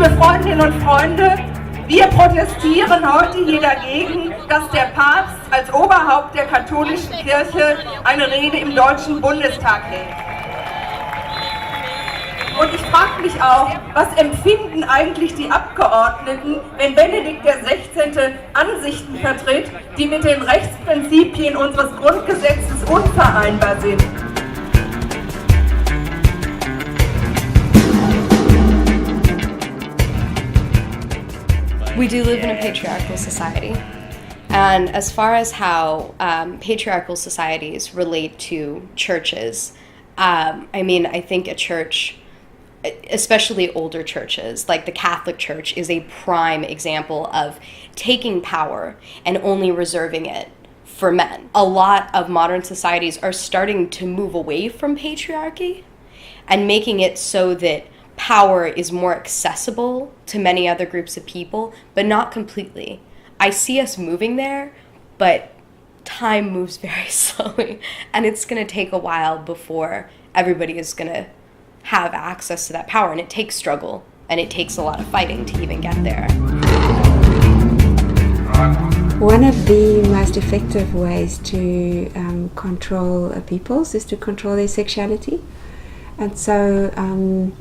Liebe Freundinnen und Freunde, wir protestieren heute hier dagegen, dass der Papst als Oberhaupt der katholischen Kirche eine Rede im Deutschen Bundestag hält. Und ich frage mich auch, was empfinden eigentlich die Abgeordneten, wenn Benedikt XVI. Ansichten vertritt, die mit den Rechtsprinzipien unseres Grundgesetzes unvereinbar sind? We do live in a patriarchal society, and as far as how patriarchal societies relate to churches, I think a church, especially older churches, like the Catholic Church, is a prime example of taking power and only reserving it for men. A lot of modern societies are starting to move away from patriarchy and making it so that power is more accessible to many other groups of people, but not completely. I see us moving there, but time moves very slowly, and it's going to take a while before everybody is going to have access to that power, and it takes struggle, and it takes a lot of fighting to even get there. One of the most effective ways to control peoples is to control their sexuality, and so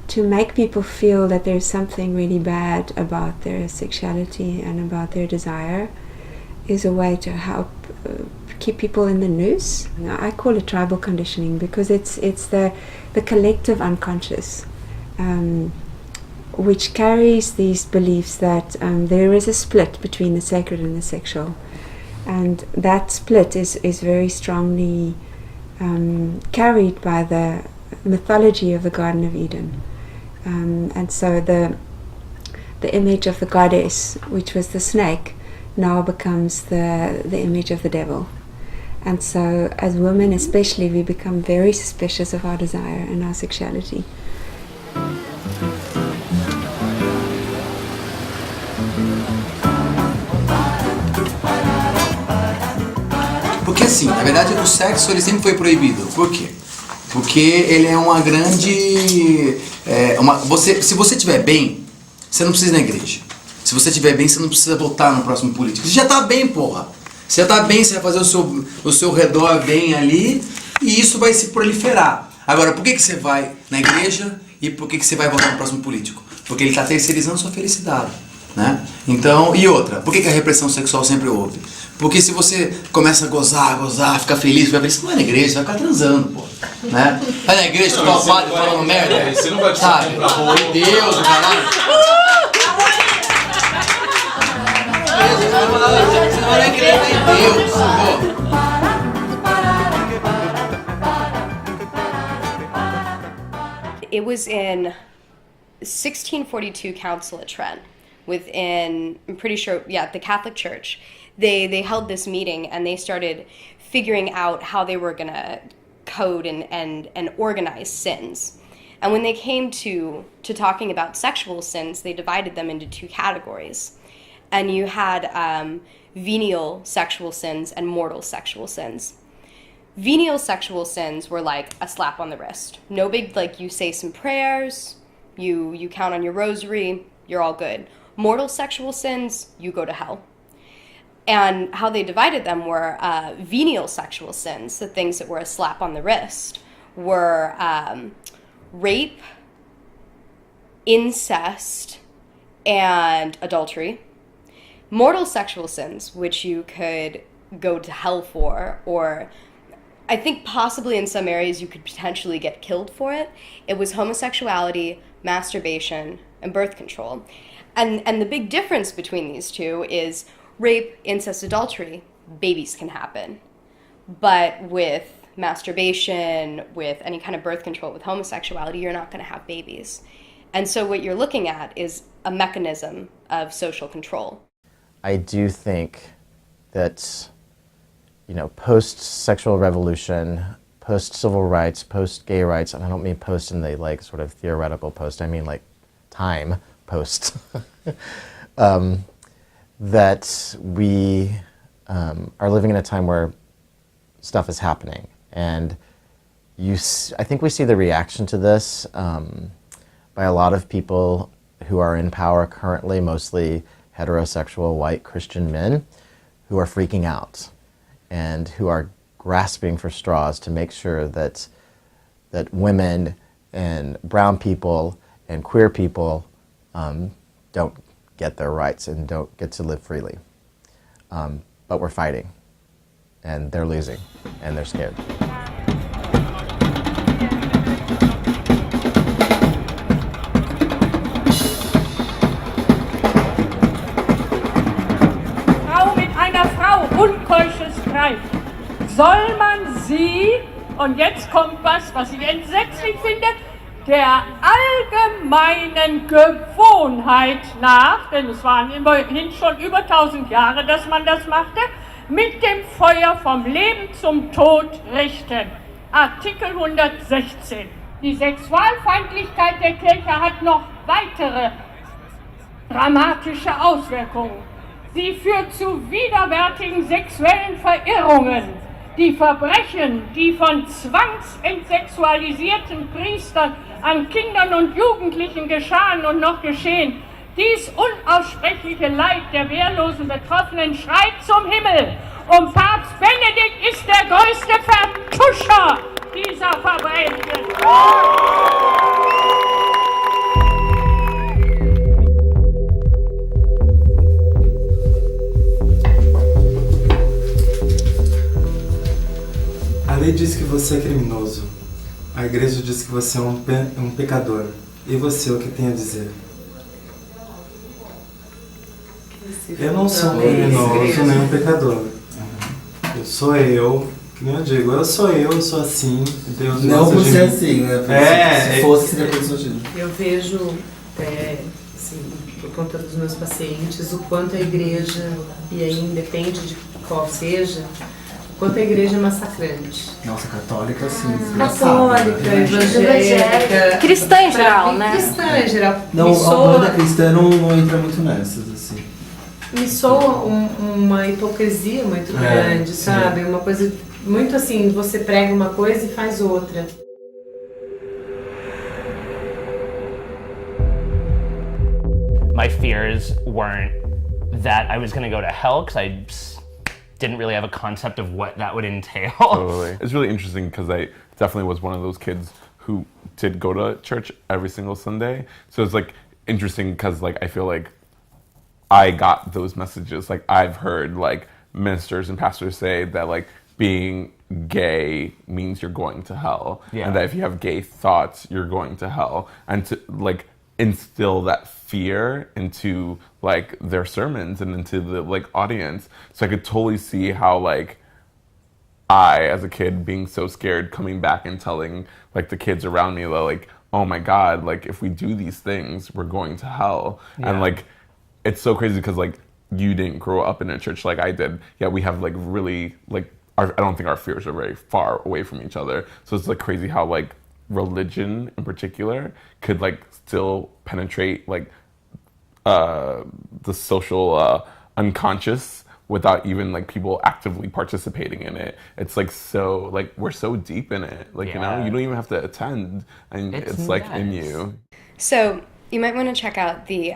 to make people feel that there's something really bad about their sexuality and about their desire is a way to help keep people in the noose. I call it tribal conditioning because it's the collective unconscious which carries these beliefs that there is a split between the sacred and the sexual, and that split is very strongly carried by the mythology of the Garden of Eden. And so the image of the goddess, which was the snake, now becomes the image of the devil. And so as women especially, we become very suspicious of our desire and our sexuality. Porque assim, na verdade o sexo ele sempre foi proibido. Por quê? Porque ele é uma grande... se você estiver bem, você não precisa ir na igreja. Se você estiver bem, você não precisa votar no próximo político. Você já tá bem, porra. Você já tá bem, você vai fazer o seu redor bem ali e isso vai se proliferar. Agora, por que você vai na igreja e por que você vai votar no próximo político? Porque ele está terceirizando sua felicidade, né? Então, e outra, por que a repressão sexual sempre houve? Porque se você começa a gozar, ficar feliz, você não vai na igreja, você vai ficar transando, pô. Né? Vai na igreja, tu tá o padre falando merda. Você não vai sabe? Meu Deus, o caralho. Você não vai na igreja, meu Deus, pô. It was in 1642 Council at Trent, within, I'm pretty sure, the Catholic Church. They held this meeting and they started figuring out how they were going to code and organize sins. And when they came to talking about sexual sins, they divided them into two categories. And you had venial sexual sins and mortal sexual sins. Venial sexual sins were like a slap on the wrist. No big, like you say some prayers, you count on your rosary, you're all good. Mortal sexual sins, you go to hell. And how they divided them were venial sexual sins, the things that were a slap on the wrist, were rape, incest, and adultery. Mortal sexual sins, which you could go to hell for, or I think possibly in some areas you could potentially get killed for it. It was homosexuality, masturbation, and birth control. And the big difference between these two is rape, incest, adultery, babies can happen. But with masturbation, with any kind of birth control, with homosexuality, you're not going to have babies. And so what you're looking at is a mechanism of social control. I do think that, post-sexual revolution, post-civil rights, post-gay rights, and I don't mean post in the sort of theoretical post, I mean time post, that we are living in a time where stuff is happening. And I think we see the reaction to this by by a lot of people who are in power currently, mostly heterosexual white Christian men, who are freaking out and who are grasping for straws to make sure that women and brown people and queer people don't get their rights and don't get to live freely. But we're fighting, and they're losing, and they're scared. Frau mit einer Frau unkeusches treibt, soll man sie, und jetzt kommt was ich entsetzlich finde, der allgemeinen Gewohnheit nach, denn es waren immerhin schon über 1000 Jahre, dass man das machte, mit dem Feuer vom Leben zum Tod richten. Artikel 116. Die Sexualfeindlichkeit der Kirche hat noch weitere dramatische Auswirkungen. Sie führt zu widerwärtigen sexuellen Verirrungen. Die Verbrechen, die von zwangsentsexualisierten Priestern an Kindern und Jugendlichen geschahen und noch geschehen, dies unaussprechliche Leid der wehrlosen Betroffenen schreit zum Himmel. Und Papst Benedikt ist der größte Vertuscher dieser Verbrechen. A lei diz que você é criminoso. A igreja diz que você é um pecador. E você, o que tem a dizer? Eu não sou um criminoso nem um pecador. Eu sou eu, que nem eu digo, eu sou assim, Deus não gosta por de ser mim. assim, né? Se fosse, seria por isso sentido. Eu vejo, assim, por conta dos meus pacientes, o quanto a igreja, e aí independe de qual seja, o quanto a igreja é massacrante. Nossa, católica, sim. Católica, evangélica. Cristã em geral, né? Cristã em geral. Não, a banda cristã não entra muito nessas, assim. Me soa uma hipocrisia muito grande, sabe? Uma coisa muito assim, você prega uma coisa e faz outra. My fears weren't that I was going to go to hell, because I didn't really have a concept of what that would entail. Totally. It's really interesting because I definitely was one of those kids who did go to church every single Sunday. So it's like interesting because like I feel like I got those messages. Like I've heard like ministers and pastors say that like being gay means you're going to hell. Yeah. And that if you have gay thoughts, you're going to hell. And to like instill that fear into like their sermons and into the like audience. So I could totally see how like I, as a kid, being so scared, coming back and telling like the kids around me that like, oh my God, like if we do these things, we're going to hell. Yeah. And like, it's so crazy because like you didn't grow up in a church like I did. Yeah, we have like really like, I don't think our fears are very far away from each other. So it's like crazy how like religion in particular could like still penetrate like the social unconscious without even like people actively participating in it. It's like so like we're so deep in it, like you know, you don't even have to attend, and it's like in you. So you might want to check out the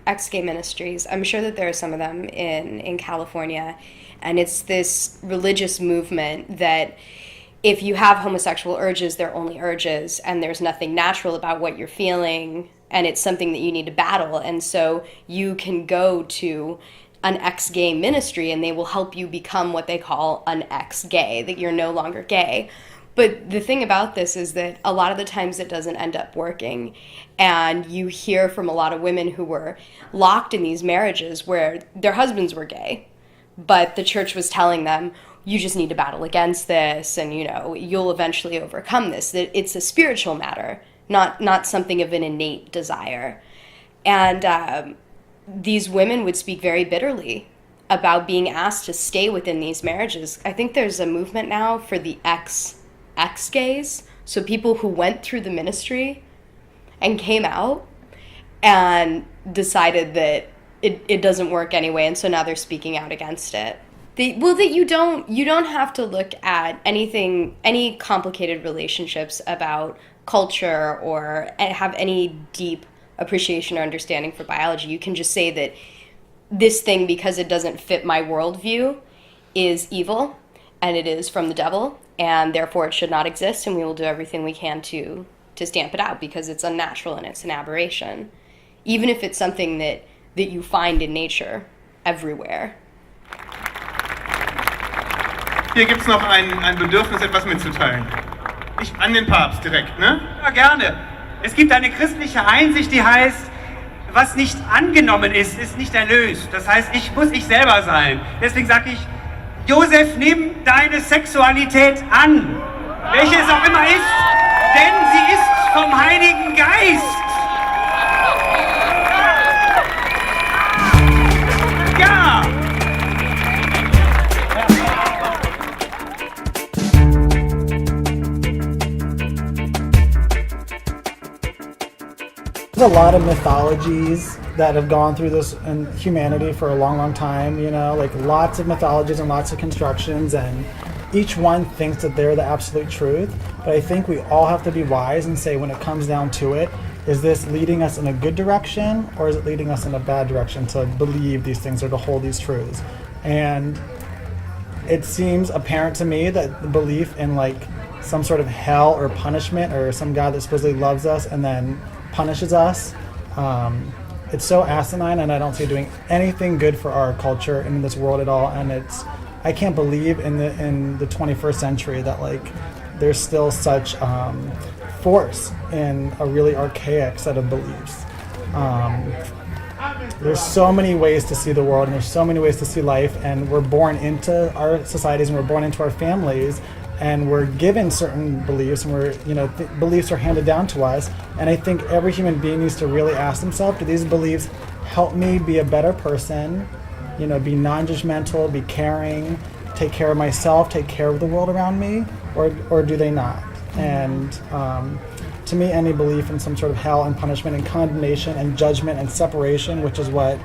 ex-gay ministries. I'm sure that there are some of them in California, and it's this religious movement that if you have homosexual urges, they're only urges, and there's nothing natural about what you're feeling, and it's something that you need to battle. And so you can go to an ex-gay ministry and they will help you become what they call an ex-gay, that you're no longer gay. But the thing about this is that a lot of the times it doesn't end up working. And you hear from a lot of women who were locked in these marriages where their husbands were gay, but the church was telling them, you just need to battle against this, and you know, you'll eventually overcome this. That it's a spiritual matter, not something of an innate desire. And these women would speak very bitterly about being asked to stay within these marriages. I think there's a movement now for the ex-gays, so people who went through the ministry and came out and decided that it doesn't work anyway, and so now they're speaking out against it. That you don't have to look at any complicated relationships about culture or have any deep appreciation or understanding for biology. You can just say that this thing, because it doesn't fit my worldview, is evil and it is from the devil, and therefore it should not exist, and we will do everything we can to stamp it out because it's unnatural and it's an aberration, even if it's something that you find in nature everywhere. Hier gibt's noch ein Bedürfnis, etwas mitzuteilen. An den Papst direkt, ne? Ja, gerne. Es gibt eine christliche Einsicht, die heißt, was nicht angenommen ist, ist nicht erlöst. Das heißt, ich muss ich selber sein. Deswegen sage ich, Josef, nimm deine Sexualität an, welche es auch immer ist, denn sie ist vom Heiligen Geist. Ja! There's a lot of mythologies that have gone through this in humanity for a long, long time, you know, like lots of mythologies and lots of constructions, and each one thinks that they're the absolute truth. But I think we all have to be wise and say, when it comes down to it, is this leading us in a good direction or is it leading us in a bad direction to believe these things or to hold these truths? And it seems apparent to me that the belief in like some sort of hell or punishment or some God that supposedly loves us and then punishes us, it's so asinine, and I don't see it doing anything good for our culture and in this world at all. And I can't believe in the 21st century that like there's still such force in a really archaic set of beliefs. There's so many ways to see the world, and there's so many ways to see life, and we're born into our societies and we're born into our families, and we're given certain beliefs, and beliefs are handed down to us. And I think every human being needs to really ask themselves, do these beliefs help me be a better person, be non-judgmental, be caring, take care of myself, take care of the world around me, or do they not? And to me, any belief in some sort of hell and punishment and condemnation and judgment and separation, which is what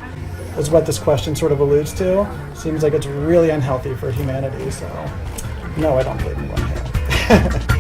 this question sort of alludes to, seems like it's really unhealthy for humanity. So no, I don't believe in one hell.